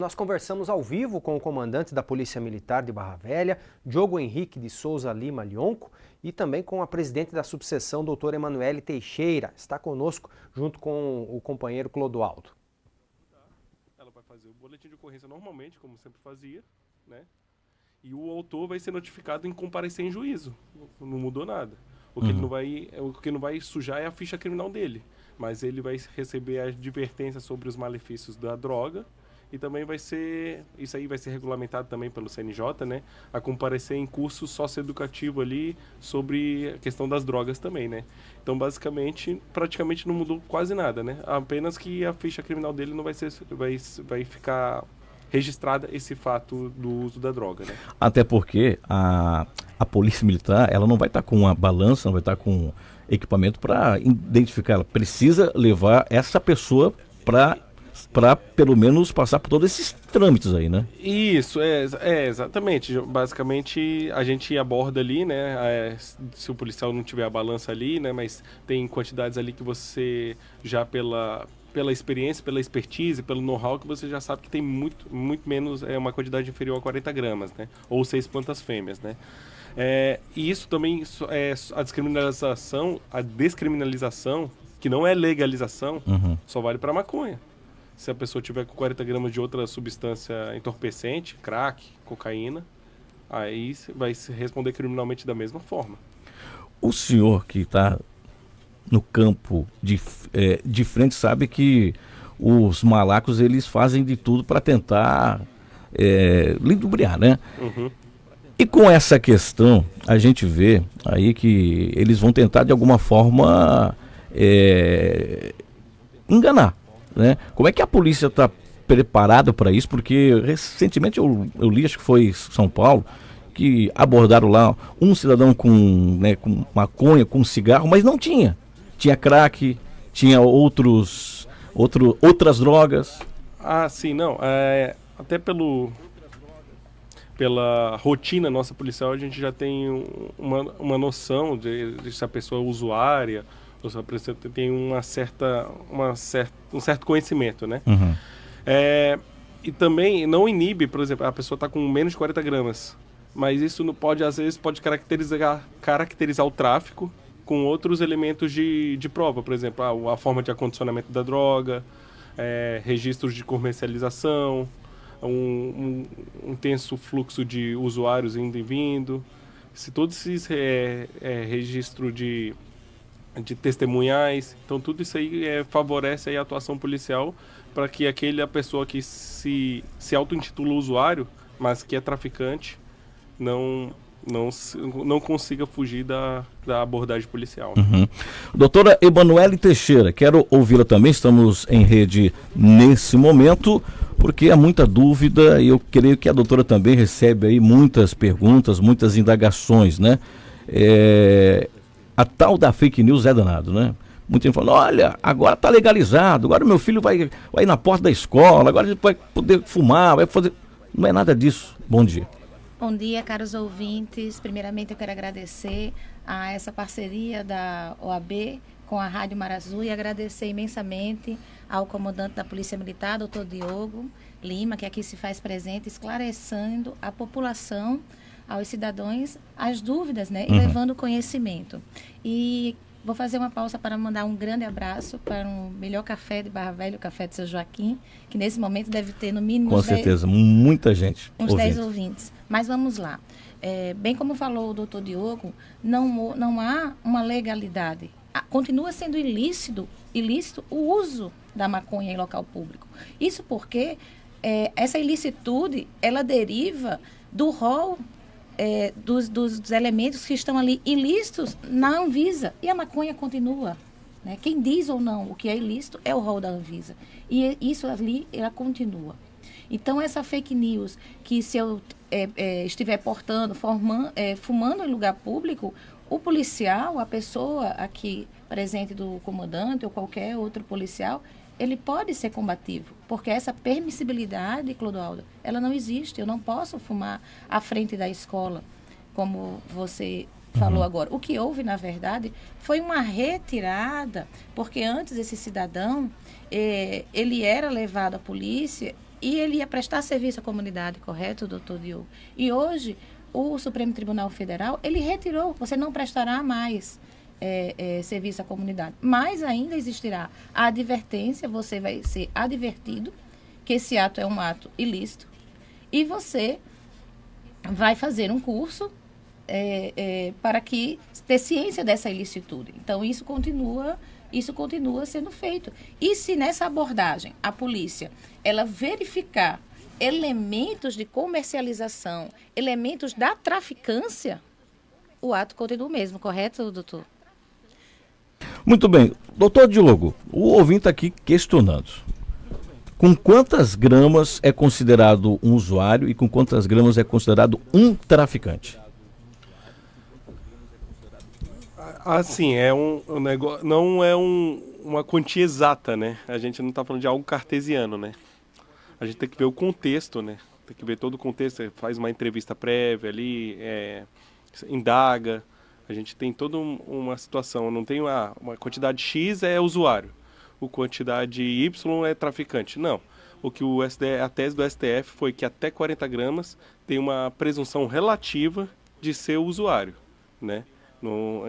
Nós conversamos ao vivo com o comandante da Polícia Militar de Barra Velha, Diogo Henrique de Souza Lima Lionco, e também com a presidente da subseção, doutora Emanuele Teixeira. Está conosco junto com o companheiro Clodoaldo. Ela vai fazer o boletim de ocorrência normalmente, como sempre fazia, né? E o autor vai ser notificado em comparecer em juízo. Não mudou nada. O que não vai sujar é a ficha criminal dele. Mas ele vai receber a advertência sobre os malefícios da droga. E também isso aí vai ser regulamentado também pelo CNJ, né? A comparecer em curso socioeducativo ali sobre a questão das drogas também, né? Então, basicamente, praticamente não mudou quase nada, né? Apenas que a ficha criminal dele não vai ficar registrada esse fato do uso da droga, né? Até porque a Polícia Militar, ela não vai estar com uma balança, não vai estar com equipamento para identificar. Ela precisa levar essa pessoa para pelo menos passar por todos esses trâmites aí, né? Isso, exatamente. Basicamente, a gente aborda ali, né? Se o policial não tiver a balança ali, né? Mas tem quantidades ali que você já pela experiência, pela expertise, pelo know-how, que você já sabe que tem muito menos, uma quantidade inferior a 40 gramas, né? Ou 6 plantas fêmeas, né? E isso também, a descriminalização, que não é legalização, só vale para maconha. Se a pessoa tiver com 40 gramas de outra substância entorpecente, crack, cocaína, aí vai se responder criminalmente da mesma forma. O senhor que está no campo de frente sabe que os malacos, eles fazem de tudo para tentar ludibriar, né? E com essa questão, a gente vê aí que eles vão tentar de alguma forma enganar, né? Como é que a polícia está preparada para isso? Porque recentemente eu li, acho que foi em São Paulo, que abordaram lá um cidadão com maconha, com cigarro, mas não tinha. Tinha crack, tinha outras drogas. Ah, sim, não. Até pela rotina nossa policial, a gente já tem uma noção de se a pessoa é usuária, ou se a pessoa tem um certo conhecimento, né? E também não inibe, por exemplo, a pessoa está com menos de 40 gramas, mas isso não pode, às vezes, pode caracterizar o tráfico com outros elementos de prova, por exemplo, a forma de acondicionamento da droga, registros de comercialização, um intenso fluxo de usuários indo e vindo. Se todos esses registro de testemunhais, então tudo isso aí favorece aí a atuação policial para que a pessoa que se auto-intitula usuário, mas que é traficante, não consiga fugir da abordagem policial. Doutora Emanuele Teixeira, quero ouvi-la também, estamos em rede nesse momento, porque há muita dúvida e eu creio que a doutora também recebe aí muitas perguntas, muitas indagações, né? A tal da fake news é danado, né? Muita gente falando, olha, agora está legalizado, agora meu filho vai na porta da escola, agora ele vai poder fumar, vai fazer... Não é nada disso. Bom dia. Bom dia, caros ouvintes. Primeiramente, eu quero agradecer a essa parceria da OAB com a Rádio Mar Azul e agradecer imensamente ao comandante da Polícia Militar, doutor Diogo Lima, que aqui se faz presente, esclarecendo a população, aos cidadãos, as dúvidas, né? E levando conhecimento. E vou fazer uma pausa para mandar um grande abraço para o melhor café de Barra Velha, o Café de Seu Joaquim, que nesse momento deve ter no mínimo... Com certeza, muita gente. Uns 10 ouvintes. Mas vamos lá. Bem como falou o doutor Diogo, não há uma legalidade. Continua sendo ilícito o uso da maconha em local público. Isso porque essa ilicitude, ela deriva do rol dos elementos que estão ali ilícitos na Anvisa. E a maconha continua. Né? Quem diz ou não o que é ilícito é o rol da Anvisa. E isso ali, ela continua. Então, essa fake news, que se eu estiver portando, fumando em lugar público, o policial, a pessoa aqui presente do comandante ou qualquer outro policial, ele pode ser combativo, porque essa permissibilidade, Clodoaldo, ela não existe. Eu não posso fumar à frente da escola, como você falou agora. O que houve, na verdade, foi uma retirada, porque antes esse cidadão, ele era levado à polícia e ele ia prestar serviço à comunidade, correto, doutor Diogo? E hoje, o Supremo Tribunal Federal, ele retirou, você não prestará mais serviço à comunidade. Mas ainda existirá a advertência, você vai ser advertido que esse ato é um ato ilícito e você vai fazer um curso para que ter ciência dessa ilicitude. Então, isso continua sendo feito. E se nessa abordagem a polícia ela verificar elementos de comercialização, elementos da traficância, o ato continua o mesmo, correto, doutor? Muito bem. Doutor Diogo, o ouvinte está aqui questionando. Com quantas gramas é considerado um usuário e com quantas gramas é considerado um traficante? Assim, é um negócio, não é uma quantia exata, né? A gente não está falando de algo cartesiano, né? A gente tem que ver o contexto, né? Tem que ver todo o contexto, faz uma entrevista prévia ali, indaga. A gente tem toda uma situação, não tem uma quantidade X é usuário, a quantidade Y é traficante. Não. O que a tese do STF foi que até 40 gramas tem uma presunção relativa de ser usuário, né?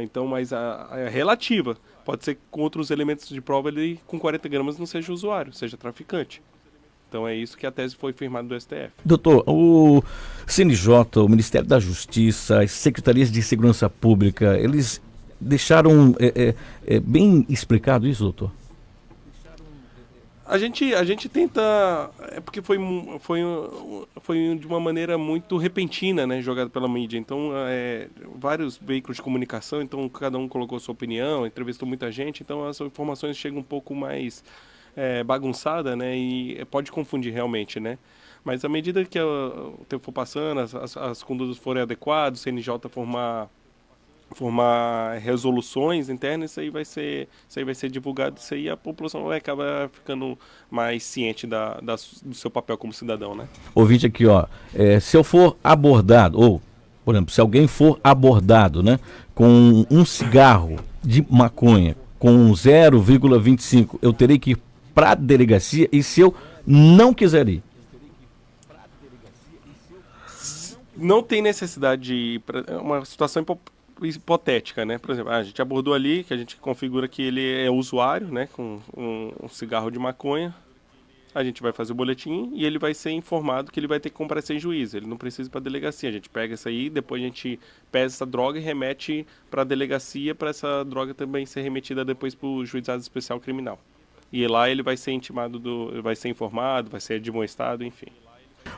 Então, mas a relativa pode ser que com outros elementos de prova ele com 40 gramas não seja usuário, seja traficante. Então é isso que a tese foi firmada do STF. Doutor, o CNJ, o Ministério da Justiça, as Secretarias de Segurança Pública, eles deixaram bem explicado isso, doutor? A gente tenta, porque foi de uma maneira muito repentina, né, jogada pela mídia. Então, vários veículos de comunicação, então cada um colocou sua opinião, entrevistou muita gente, então as informações chegam um pouco mais bagunçada, né, e pode confundir realmente, né. Mas à medida que o tempo for passando, as condutas forem adequadas, o CNJ formar resoluções internas, isso aí vai ser divulgado, isso aí a população vai acabar ficando mais ciente do seu papel como cidadão, né? Ouvinte aqui, ó, se eu for abordado, ou, por exemplo, se alguém for abordado, né, com um cigarro de maconha com 0,25, eu terei que ir para a delegacia, e se eu não quiser ir? Não tem necessidade de ir para uma situação hipotética, né? Por exemplo, a gente abordou ali, que a gente configura que ele é usuário, né, com um cigarro de maconha. A gente vai fazer o boletim e ele vai ser informado que ele vai ter que comparecer em juízo. Ele não precisa ir para a delegacia. A gente pega isso aí, depois a gente pesa essa droga e remete para a delegacia, para essa droga também ser remetida depois para o juizado especial criminal. E lá ele vai ser vai ser informado, vai ser admoestado, enfim.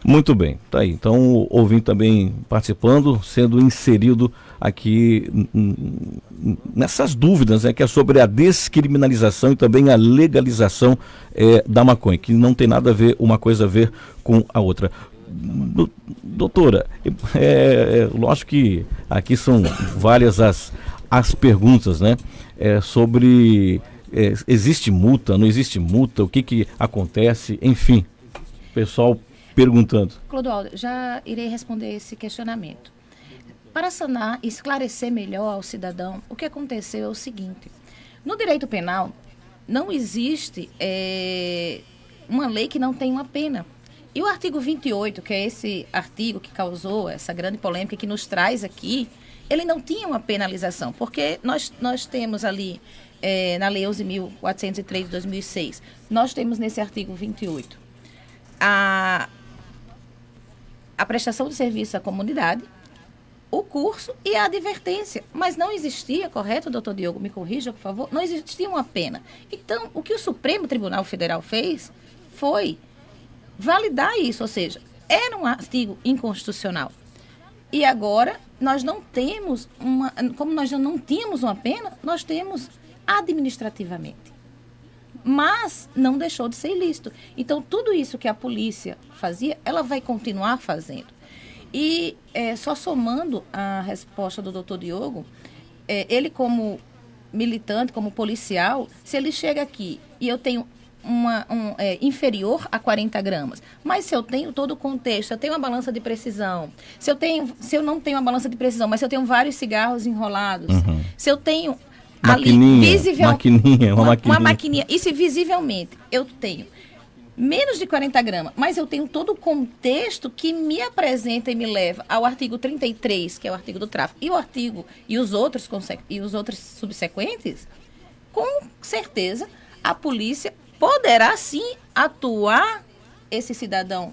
Muito bem, tá aí. Então, o ouvinte também participando, sendo inserido aqui nessas dúvidas, né, que é sobre a descriminalização e também a legalização da maconha, que não tem nada a ver, uma coisa a ver com a outra. Doutora, lógico que aqui são várias as perguntas, né, sobre existe multa, não existe multa, o que acontece, enfim, pessoal perguntando. Clodoaldo, já irei responder esse questionamento. Para sanar e esclarecer melhor ao cidadão, o que aconteceu é o seguinte: no direito penal não existe uma lei que não tenha uma pena. E o artigo 28, que é esse artigo que causou essa grande polêmica que nos traz aqui, ele não tinha uma penalização, porque nós temos ali, na Lei 11.403 de 2006, nós temos nesse artigo 28 a prestação de serviço à comunidade, o curso e a advertência. Mas não existia, correto, doutor Diogo? Me corrija, por favor. Não existia uma pena. Então, o que o Supremo Tribunal Federal fez foi validar isso, ou seja, era um artigo inconstitucional. E agora, nós não temos como nós não tínhamos uma pena, nós temos administrativamente. Mas não deixou de ser ilícito. Então, tudo isso que a polícia fazia, ela vai continuar fazendo. E só somando a resposta do doutor Diogo, ele como militante, como policial, se ele chega aqui e eu tenho inferior a 40 gramas, mas se eu tenho todo o contexto, se eu tenho uma balança de precisão, se eu não tenho uma balança de precisão, mas se eu tenho vários cigarros enrolados, se eu tenho uma maquininha. Uma maquininha. E se visivelmente eu tenho menos de 40 gramas, mas eu tenho todo o contexto que me apresenta e me leva ao artigo 33, que é o artigo do tráfico, e os outros subsequentes, com certeza a polícia poderá sim atuar esse cidadão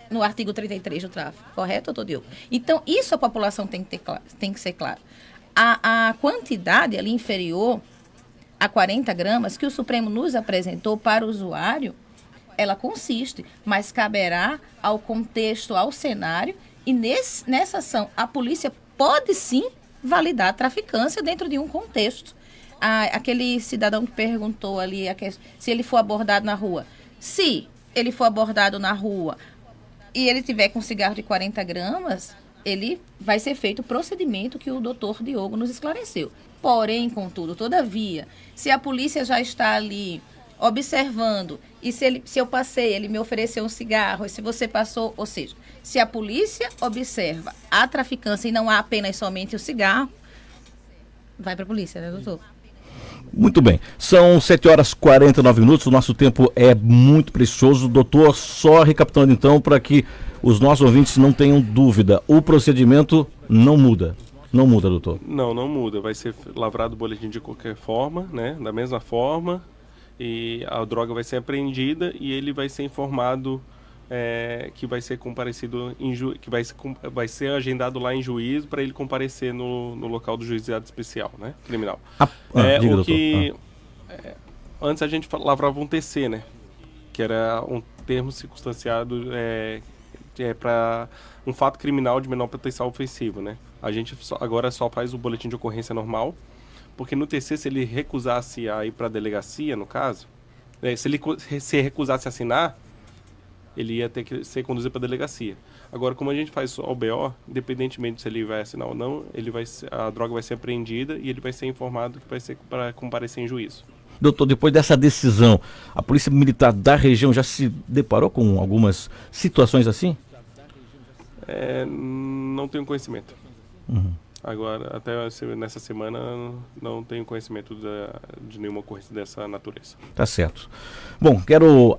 no artigo 33 do tráfico, correto, doutor Diogo? Então, isso a população tem que ser claro. A quantidade ali inferior a 40 gramas que o Supremo nos apresentou para o usuário, ela consiste, mas caberá ao contexto, ao cenário, e nessa ação a polícia pode sim validar a traficância dentro de um contexto. Aquele cidadão que perguntou ali se ele for abordado na rua. Se ele for abordado na rua e ele tiver com cigarro de 40 gramas, ele vai ser feito o procedimento que o doutor Diogo nos esclareceu. Porém, contudo, todavia, se a polícia já está ali observando, e se eu passei, ele me ofereceu um cigarro, e se você passou, ou seja, se a polícia observa a traficância e não há apenas somente o cigarro, vai para a polícia, né, doutor? Muito bem, são 7h49, o nosso tempo é muito precioso. Doutor, só recapitulando então, para que os nossos ouvintes não tenham dúvida, o procedimento não muda. Não muda, doutor? Não muda. Vai ser lavrado o boletim de qualquer forma, né? Da mesma forma, e a droga vai ser apreendida e ele vai ser informado que vai ser comparecido, que vai ser agendado lá em juízo para ele comparecer no local do juizado especial, né? Criminal. Diga, o que antes a gente lavrava um TC, né? Que era um termo circunstanciado para um fato criminal de menor potencial ofensivo, né? A gente agora só faz o boletim de ocorrência normal, porque no TC, se ele recusasse a ir para a delegacia, no caso, se ele se recusasse a assinar, ele ia ter que ser conduzido para a delegacia. Agora, como a gente faz só o BO, independentemente se ele vai assinar ou não, a droga vai ser apreendida e ele vai ser informado que vai ser para comparecer em juízo. Doutor, depois dessa decisão, a Polícia Militar da região já se deparou com algumas situações assim? Não tenho conhecimento. Uhum. Agora, até nessa semana, não tenho conhecimento de nenhuma ocorrência dessa natureza. Tá certo. Bom, quero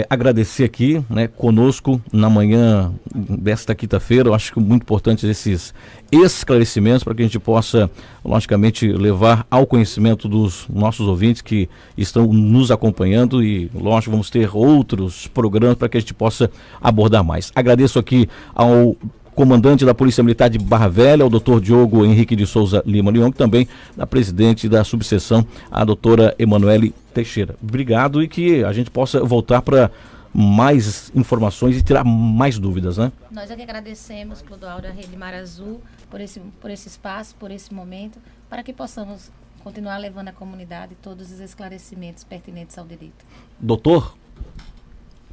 agradecer aqui, né, conosco na manhã desta quinta-feira. Eu acho que muito importante esses esclarecimentos para que a gente possa, logicamente, levar ao conhecimento dos nossos ouvintes que estão nos acompanhando e, lógico, vamos ter outros programas para que a gente possa abordar mais. Agradeço aqui ao comandante da Polícia Militar de Barra Velha, o doutor Diogo Henrique de Souza Lima Leão, que também da presidente da subseção, a doutora Emanuele Teixeira. Obrigado e que a gente possa voltar para mais informações e tirar mais dúvidas, né? Nós é que agradecemos, Clodoaldo, a Rede Mar Azul, por esse espaço, por esse momento, para que possamos continuar levando à comunidade todos os esclarecimentos pertinentes ao direito. Doutor?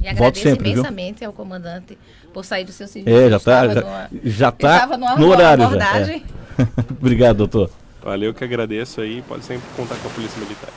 E agradeço imensamente ao comandante por sair do seu serviço. Já está no horário. Abordagem. Obrigado, doutor. Valeu, que agradeço aí. Pode sempre contar com a Polícia Militar.